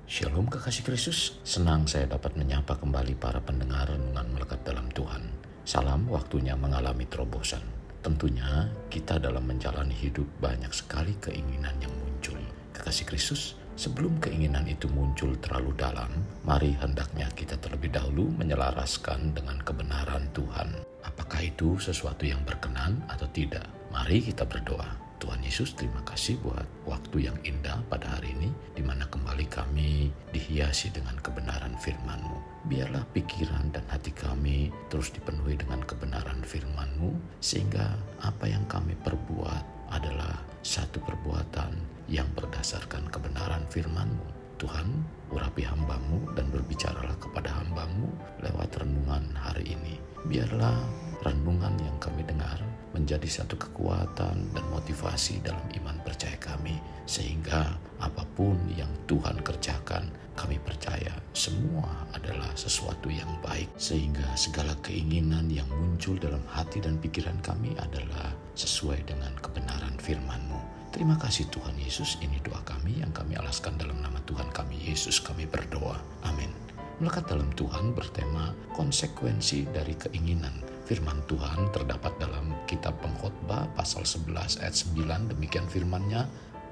Shalom kekasih Kristus, senang saya dapat menyapa kembali para pendengar renungan melekat dalam Tuhan. Salam waktunya mengalami terobosan. Tentunya kita dalam menjalani hidup banyak sekali keinginan yang muncul. Kekasih Kristus, sebelum keinginan itu muncul terlalu dalam, mari hendaknya kita terlebih dahulu menyelaraskan dengan kebenaran Tuhan. Apakah itu sesuatu yang berkenan atau tidak? Mari kita berdoa. Tuhan Yesus, terima kasih buat waktu yang indah pada hari ini, di mana kembali kami dihiasi dengan kebenaran firman-Mu. Biarlah pikiran dan hati kami terus dipenuhi dengan kebenaran firman-Mu, sehingga apa yang kami perbuat adalah satu perbuatan yang berdasarkan kebenaran firman-Mu. Tuhan, urapi hamba-Mu dan berbicaralah kepada hamba-Mu lewat renungan hari ini. Biarlah renungan yang kami dengar menjadi satu kekuatan dan motivasi dalam iman percaya kami, sehingga apapun yang Tuhan kerjakan, kami percaya semua adalah sesuatu yang baik, sehingga segala keinginan yang muncul dalam hati dan pikiran kami adalah sesuai dengan kebenaran firman-Mu. Terima kasih Tuhan Yesus, ini doa kami yang kami alaskan dalam nama Tuhan kami Yesus, kami berdoa. Amin. Melekat dalam Tuhan bertema konsekuensi dari keinginan. Firman Tuhan terdapat dalam kitab Pengkhotbah pasal 11 ayat 9, demikian firman-Nya,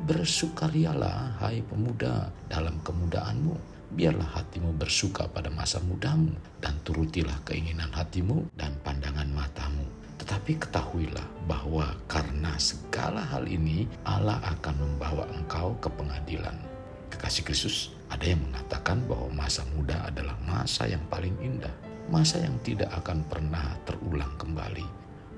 bersukarialah hai pemuda dalam kemudaanmu, biarlah hatimu bersuka pada masa mudamu, dan turutilah keinginan hatimu dan pandangan matamu. Tetapi ketahuilah bahwa karena segala hal ini Allah akan membawa engkau ke pengadilan. Kekasih Kristus, ada yang mengatakan bahwa masa muda adalah masa yang paling indah, masa yang tidak akan pernah terulang kembali,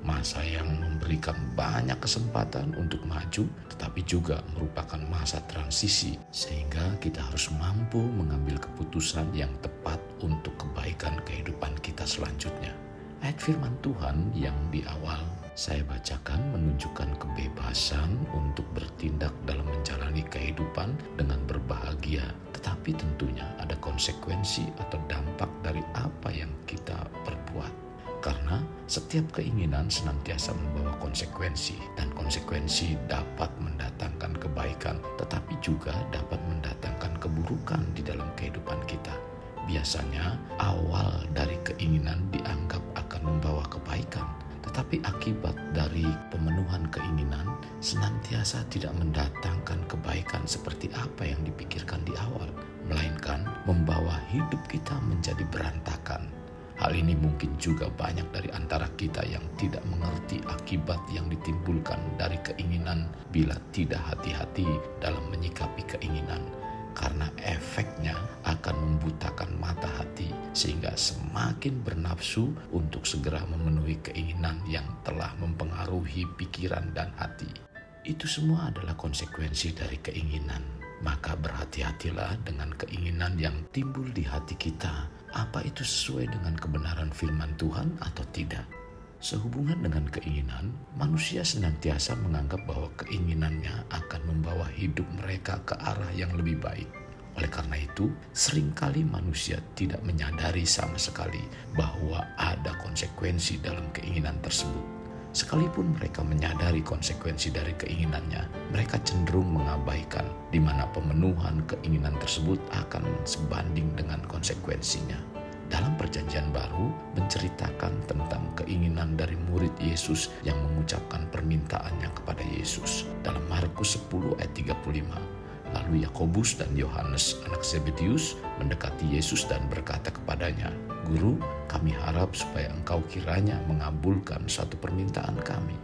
masa yang memberikan banyak kesempatan untuk maju, tetapi juga merupakan masa transisi, sehingga kita harus mampu mengambil keputusan yang tepat untuk kebaikan kehidupan kita selanjutnya. Ayat firman Tuhan yang di awal saya bacakan menunjukkan kebebasan untuk bertindak dalam menjalani kehidupan dengan berbahagia. Tetapi tentunya ada konsekuensi atau dampak dari apa yang kita perbuat. Karena setiap keinginan senantiasa membawa konsekuensi, dan konsekuensi dapat mendatangkan kebaikan, tetapi juga dapat mendatangkan keburukan di dalam kehidupan kita. Biasanya awal dari keinginan dianggap akan membawa kebaikan, tetapi akibat dari pemenuhan keinginan senantiasa tidak mendatangkan kebaikan seperti apa yang dipikirkan di awal, melainkan membawa hidup kita menjadi berantakan. Hal ini mungkin juga banyak dari antara kita yang tidak mengerti akibat yang ditimbulkan dari keinginan bila tidak hati-hati dalam menyikapi keinginan. Karena efeknya akan membutakan mata hati, sehingga semakin bernafsu untuk segera memenuhi keinginan yang telah mempengaruhi pikiran dan hati. Itu semua adalah konsekuensi dari keinginan. Maka berhati-hatilah dengan keinginan yang timbul di hati kita. Apa itu sesuai dengan kebenaran firman Tuhan atau tidak? Sehubungan dengan keinginan, manusia senantiasa menganggap bahwa keinginannya akan membawa hidup mereka ke arah yang lebih baik. Oleh karena itu, seringkali manusia tidak menyadari sama sekali bahwa ada konsekuensi dalam keinginan tersebut. Sekalipun mereka menyadari konsekuensi dari keinginannya, mereka cenderung mengabaikan di mana pemenuhan keinginan tersebut akan sebanding dengan konsekuensinya. Dalam Perjanjian Baru menceritakan tentang keinginan dari murid Yesus yang mengucapkan permintaannya kepada Yesus. Dalam Markus 10 ayat 35, lalu Yakobus dan Yohanes anak Zebedeus mendekati Yesus dan berkata kepadanya, "Guru, kami harap supaya engkau kiranya mengabulkan satu permintaan kami."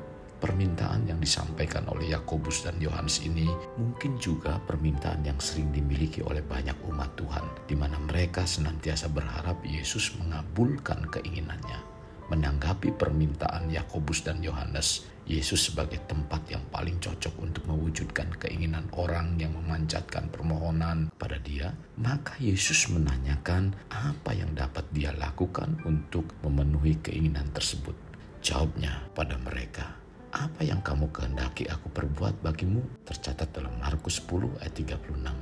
Permintaan yang disampaikan oleh Yakobus dan Yohanes ini mungkin juga permintaan yang sering dimiliki oleh banyak umat Tuhan, di mana mereka senantiasa berharap Yesus mengabulkan keinginannya. Menanggapi permintaan Yakobus dan Yohanes, Yesus sebagai tempat yang paling cocok untuk mewujudkan keinginan orang yang memanjatkan permohonan pada Dia, maka Yesus menanyakan apa yang dapat Dia lakukan untuk memenuhi keinginan tersebut. Jawabnya pada mereka, "Apa yang kamu kehendaki aku perbuat bagimu?" Tercatat dalam Markus 10 ayat 36.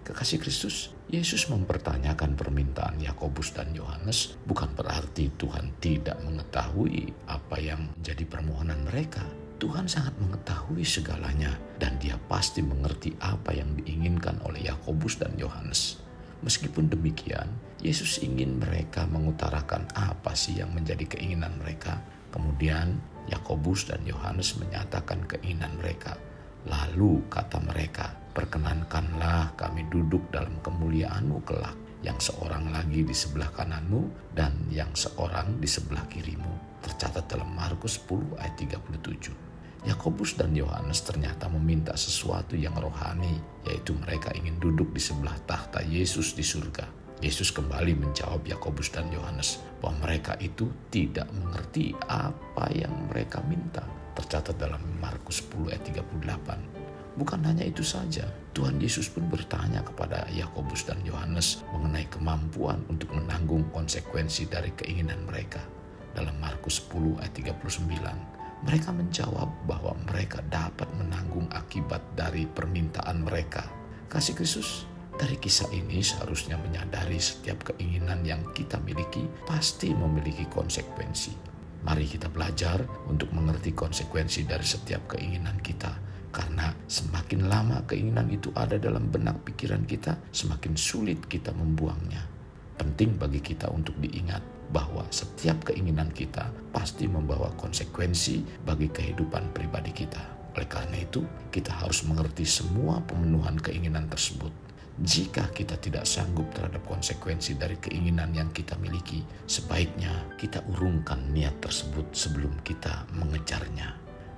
Kekasih Kristus, Yesus mempertanyakan permintaan Yakobus dan Yohanes bukan berarti Tuhan tidak mengetahui apa yang menjadi permohonan mereka. Tuhan sangat mengetahui segalanya dan Dia pasti mengerti apa yang diinginkan oleh Yakobus dan Yohanes. Meskipun demikian, Yesus ingin mereka mengutarakan apa sih yang menjadi keinginan mereka. Kemudian Yakobus dan Yohanes menyatakan keinginan mereka. Lalu kata mereka, "Perkenankanlah kami duduk dalam kemuliaan-Mu kelak, yang seorang lagi di sebelah kanan-Mu dan yang seorang di sebelah kiri-Mu." Tercatat dalam Markus 10 ayat 37. Yakobus dan Yohanes ternyata meminta sesuatu yang rohani, yaitu mereka ingin duduk di sebelah tahta Yesus di surga. Yesus kembali menjawab Yakobus dan Yohanes bahwa mereka itu tidak mengerti apa yang mereka minta. Tercatat dalam Markus 10 ayat 38. Bukan hanya itu saja, Tuhan Yesus pun bertanya kepada Yakobus dan Yohanes mengenai kemampuan untuk menanggung konsekuensi dari keinginan mereka. Dalam Markus 10 ayat 39, mereka menjawab bahwa mereka dapat menanggung akibat dari permintaan mereka. Kasih Kristus, dari kisah ini seharusnya menyadari setiap keinginan yang kita miliki pasti memiliki konsekuensi. Mari kita belajar untuk mengerti konsekuensi dari setiap keinginan kita. Karena semakin lama keinginan itu ada dalam benak pikiran kita, semakin sulit kita membuangnya. Penting bagi kita untuk diingat bahwa setiap keinginan kita pasti membawa konsekuensi bagi kehidupan pribadi kita. Oleh karena itu, kita harus mengerti semua pemenuhan keinginan tersebut. Jika kita tidak sanggup terhadap konsekuensi dari keinginan yang kita miliki, sebaiknya kita urungkan niat tersebut sebelum kita mengejarnya.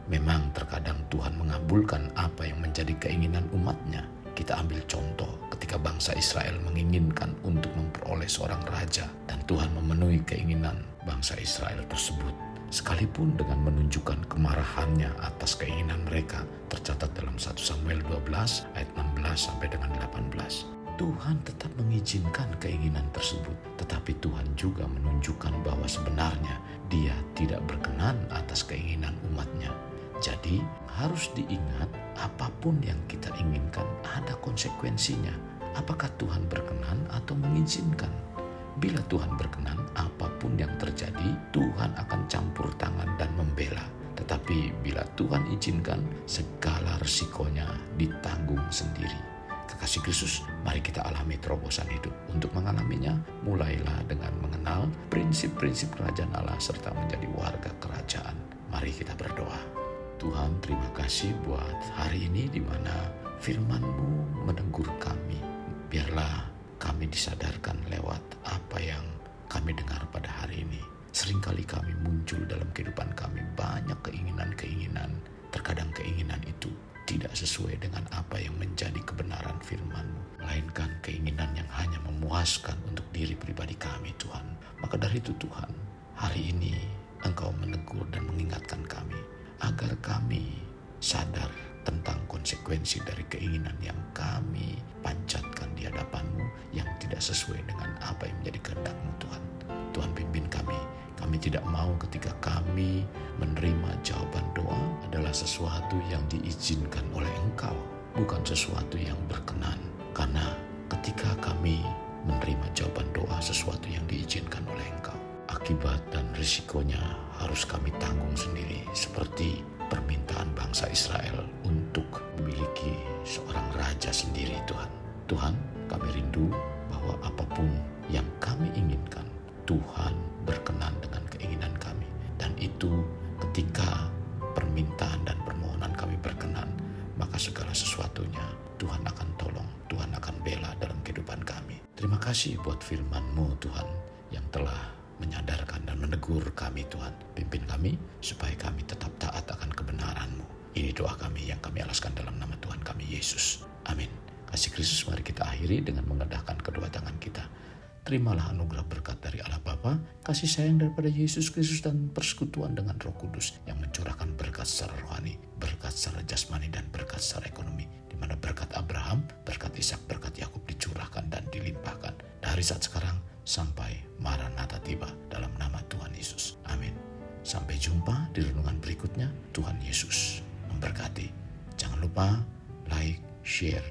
Memang terkadang Tuhan mengabulkan apa yang menjadi keinginan umatnya. Kita ambil contoh ketika bangsa Israel menginginkan untuk memperoleh seorang raja dan Tuhan memenuhi keinginan bangsa Israel tersebut. Sekalipun dengan menunjukkan kemarahannya atas keinginan mereka, tercatat dalam 1 Samuel 12 ayat 16 sampai dengan 18. Tuhan tetap mengizinkan keinginan tersebut, tetapi Tuhan juga menunjukkan bahwa sebenarnya Dia tidak berkenan atas keinginan umatnya. Jadi harus diingat, apapun yang kita inginkan ada konsekuensinya. Apakah Tuhan berkenan atau mengizinkan? Bila Tuhan berkenan, apapun yang terjadi, Tuhan akan campur tangan dan membela. Tetapi bila Tuhan izinkan, segala risikonya ditanggung sendiri. Kekasih Kristus, mari kita alami terobosan hidup. Untuk mengalaminya, mulailah dengan mengenal prinsip-prinsip kerajaan Allah serta menjadi warga kerajaan. Mari kita berdoa. Tuhan, terima kasih buat hari ini di mana firman-Mu menegur kami. Biarlah kami disadarkan lewat apa yang kami dengar pada hari ini. Seringkali kami muncul dalam kehidupan kami banyak keinginan-keinginan. Terkadang keinginan itu tidak sesuai dengan apa yang menjadi kebenaran firman-Mu, melainkan keinginan yang hanya memuaskan untuk diri pribadi kami, Tuhan. Maka dari itu Tuhan, hari ini Engkau menegur dan mengingatkan kami agar kami sadar tentang konsekuensi dari keinginan yang kami panjatkan di hadapan-Mu yang tidak sesuai dengan apa yang menjadi kehendak-Mu, Tuhan. Tuhan, pimpin kami. Kami tidak mau ketika kami menerima jawaban doa adalah sesuatu yang diizinkan oleh Engkau, bukan sesuatu yang berkenan. Karena ketika kami menerima jawaban doa sesuatu yang diizinkan oleh Engkau, akibat dan risikonya harus kami tanggung sendiri, seperti permintaan bangsa Israel untuk memiliki seorang raja sendiri, Tuhan. Tuhan, kami rindu bahwa apapun yang kami inginkan, Tuhan berkenan dengan keinginan kami. Dan itu ketika permintaan dan permohonan kami berkenan, maka segala sesuatunya Tuhan akan tolong, Tuhan akan bela dalam kehidupan kami. Terima kasih buat firman-Mu, Tuhan, yang telah menyadarkan dan menegur kami, Tuhan. Pimpin kami supaya kami tetap taat akan kebenaran-Mu. Ini doa kami yang kami alaskan dalam nama Tuhan kami Yesus. Amin. Kasih Kristus, mari kita akhiri dengan mengadahkan kedua tangan kita. Terimalah anugerah berkat dari Allah Bapa, kasih sayang daripada Yesus Kristus, dan persekutuan dengan Roh Kudus yang mencurahkan berkat secara rohani, berkat secara jasmani, dan berkat secara ekonomi, di mana berkat Abraham, berkat Ishak, berkat Yakub dicurahkan dan dilimpahkan dari saat sekarang sampai Maranatha tiba, dalam nama Tuhan Yesus. Amin. Sampai jumpa di renungan berikutnya. Tuhan Yesus memberkati. Jangan lupa like, share,